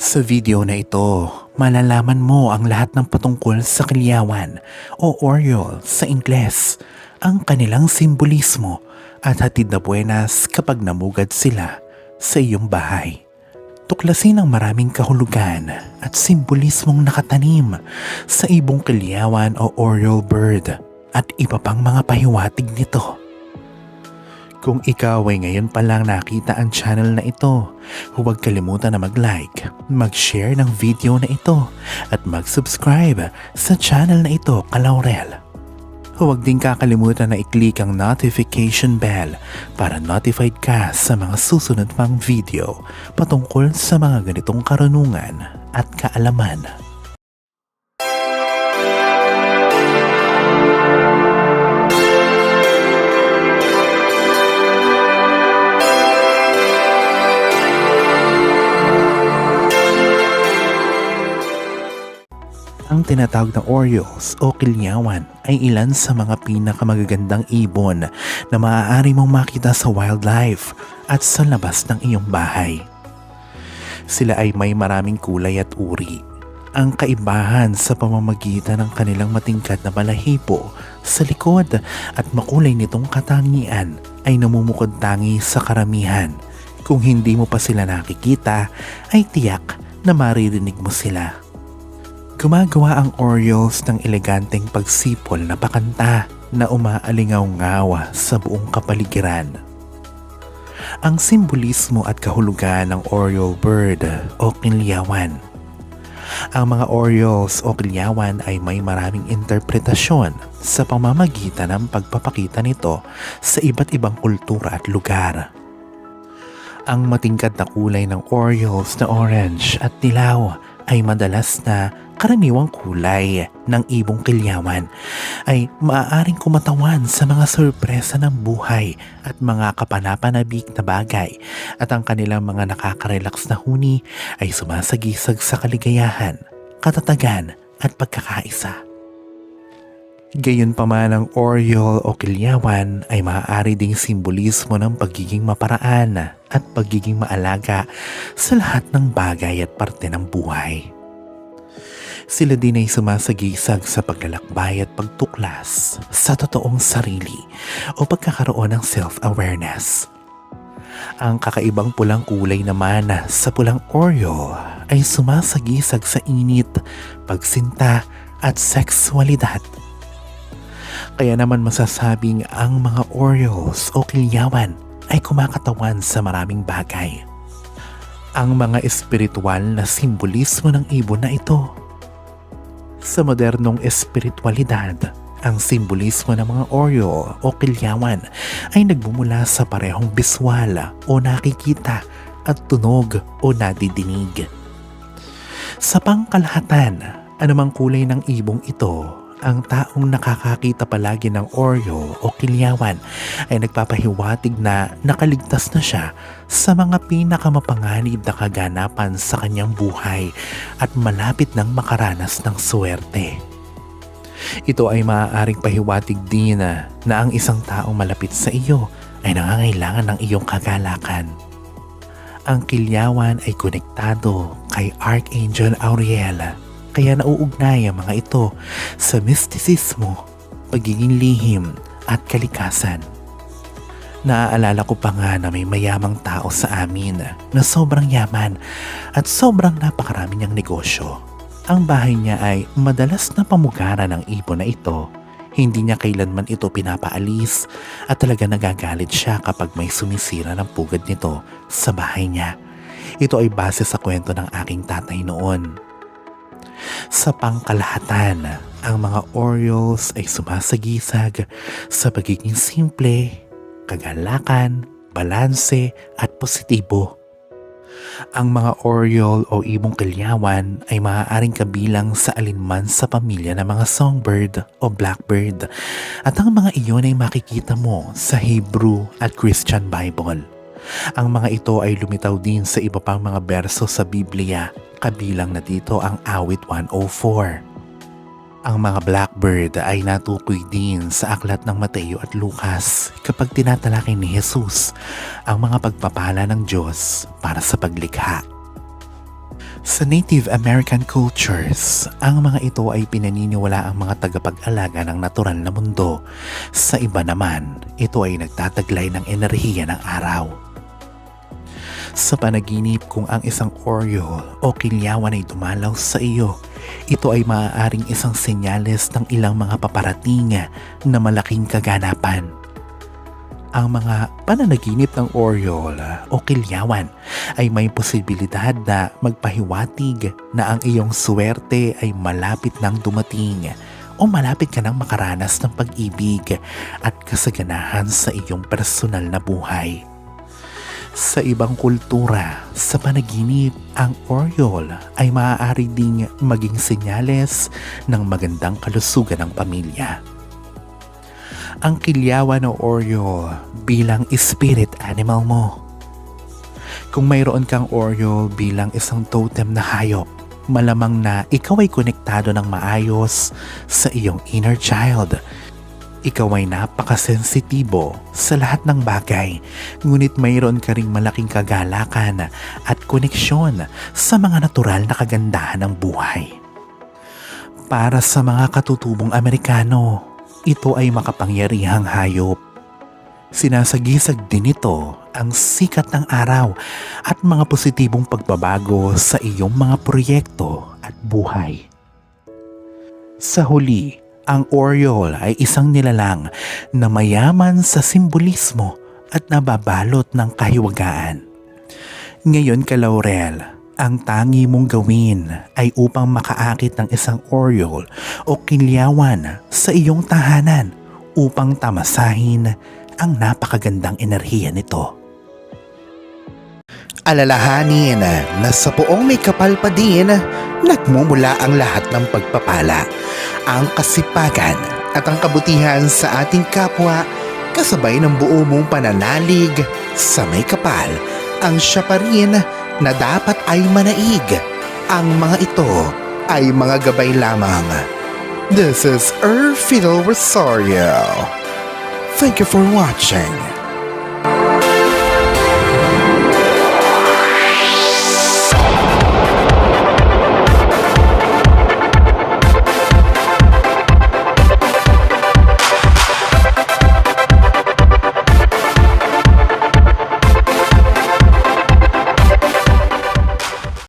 Sa video na ito, malalaman mo ang lahat ng patungkol sa kilyawan o Oriole sa Ingles, ang kanilang simbolismo at hatid na buenas kapag namugad sila sa iyong bahay. Tuklasin ang maraming kahulugan at simbolismong nakatanim sa ibong kilyawan o Oriole bird at iba pang mga pahiwatig nito. Kung ikaw ay ngayon pa lang nakita ang channel na ito, huwag kalimutan na mag-like, mag-share ng video na ito at mag-subscribe sa channel na ito, Kalaurel. Huwag din kakalimutan na i-click ang notification bell para notified ka sa mga susunod pang video patungkol sa mga ganitong karunungan at kaalaman. Ang tinatawag na Orioles o kilyawan ay ilan sa mga pinakamagagandang ibon na maaari mong makita sa wildlife at sa labas ng iyong bahay. Sila ay may maraming kulay at uri. Ang kaibahan sa pamamagitan ng kanilang matingkad na balahibo sa likod at makulay nitong katangian ay namumukod tangi sa karamihan. Kung hindi mo pa sila nakikita, ay tiyak na maririnig mo sila. Gumagawa ang Orioles ng eleganteng pagsipol na pakanta na umaalingaw-ngaw sa buong kapaligiran. Ang simbolismo at kahulugan ng Oriole bird o kilyawan. Ang mga Orioles o kilyawan ay may maraming interpretasyon sa pamamagitan ng pagpapakita nito sa iba't ibang kultura at lugar. Ang matingkad na kulay ng Orioles na orange at dilaw ay madalas na karaniwang kulay ng ibong kilyawan ay maaaring kumatawan sa mga sorpresa ng buhay at mga kapanapanabik na bagay at ang kanilang mga nakaka-relax na huni ay sumasagisag sa kaligayahan, katatagan at pagkakaisa. Gayunpaman ang Oriole o kilyawan ay maaari ding simbolismo ng pagiging maparaan at pagiging maalaga sa lahat ng bagay at parte ng buhay. Sila din ay sumasagisag sa paglalakbay at pagtuklas sa totoong sarili o pagkakaroon ng self-awareness. Ang kakaibang pulang kulay naman sa pulang Oriole ay sumasagisag sa init, pagsinta at sexualidad. Kaya naman masasabing ang mga Orioles o kilyawan ay kumakatawan sa maraming bagay. Ang mga espiritual na simbolismo ng ibon na ito. Sa modernong espiritualidad, ang simbolismo ng mga Oriole o kilyawan ay nagmumula sa parehong biswal o nakikita at tunog o nadidinig. Sa pangkalahatan, anumang kulay ng ibong ito, ang taong nakakakita palagi ng Oriole o kilyawan ay nagpapahiwatig na nakaligtas na siya sa mga pinakamapanganib na kaganapan sa kanyang buhay at malapit nang makaranas ng swerte. Ito ay maaaring pahiwatig din na ang isang taong malapit sa iyo ay nangangailangan ng iyong kagalakan. Ang kilyawan ay konektado kay Archangel Auriel. Kaya nauugnay ang mga ito sa mistisismo, pagiging lihim at kalikasan. Naaalala ko pa nga na may mayamang tao sa amin na sobrang yaman at sobrang napakarami niyang negosyo. Ang bahay niya ay madalas na pamugaran ng ibon na ito. Hindi niya kailanman ito pinapaalis at talaga nagagalit siya kapag may sumisira ng pugad nito sa bahay niya. Ito ay base sa kwento ng aking tatay noon. Sa pangkalahatan, ang mga Orioles ay sumasagisag sa pagiging simple, kagalakan, balanse at positibo. Ang mga Oriole o ibong kilyawan ay maaaring kabilang sa alinman sa pamilya ng mga songbird o blackbird at ang mga iyon ay makikita mo sa Hebrew at Christian Bible. Ang mga ito ay lumitaw din sa iba pang mga berso sa Biblia, kabilang na dito ang Awit 104. Ang mga blackbird ay natukoy din sa aklat ng Mateo at Lucas kapag tinatalakay ni Jesus ang mga pagpapala ng Diyos para sa paglikha. Sa Native American cultures, ang mga ito ay pinaniniwala ang mga tagapag-alaga ng natural na mundo. Sa iba naman, ito ay nagtataglay ng enerhiya ng araw. Sa panaginip kung ang isang Oriole o kilyawan ay dumalaw sa iyo, ito ay maaaring isang senyales ng ilang mga paparating na malaking kaganapan. Ang mga pananaginip ng Oriole o kilyawan ay may posibilidad na magpahiwatig na ang iyong swerte ay malapit nang dumating o malapit ka nang makaranas ng pag-ibig at kasaganahan sa iyong personal na buhay. Sa ibang kultura, sa panaginip, ang Oriole ay maaari ding maging senyales ng magandang kalusugan ng pamilya. Ang kilyawan o Oriole bilang spirit animal mo. Kung mayroon kang Oriole bilang isang totem na hayop, malamang na ikaw ay konektado ng maayos sa iyong inner child. Ikaw ay napakasensitibo sa lahat ng bagay, ngunit mayroon ka ring malaking kagalakan at koneksyon sa mga natural na kagandahan ng buhay. Para sa mga katutubong Amerikano, ito ay makapangyarihang hayop. Sinasagisag din ito ang sikat ng araw at mga positibong pagbabago sa iyong mga proyekto at buhay. Sa huli, ang Oriole ay isang nilalang na mayaman sa simbolismo at nababalot ng kahiwagaan. Ngayon ka, Laurel, ang tangi mong gawin ay upang makaakit ng isang Oriole o kilyawan sa iyong tahanan upang tamasahin ang napakagandang enerhiya nito. Alalahanin na sa poong may kapal pa din, nagmumula ang lahat ng pagpapala, ang kasipagan at ang kabutihan sa ating kapwa kasabay ng buo mong pananalig sa may kapal. Ang siya pa rin na dapat ay manaig. Ang mga ito ay mga gabay lamang. This is Fiddle Rosario. Thank you for watching.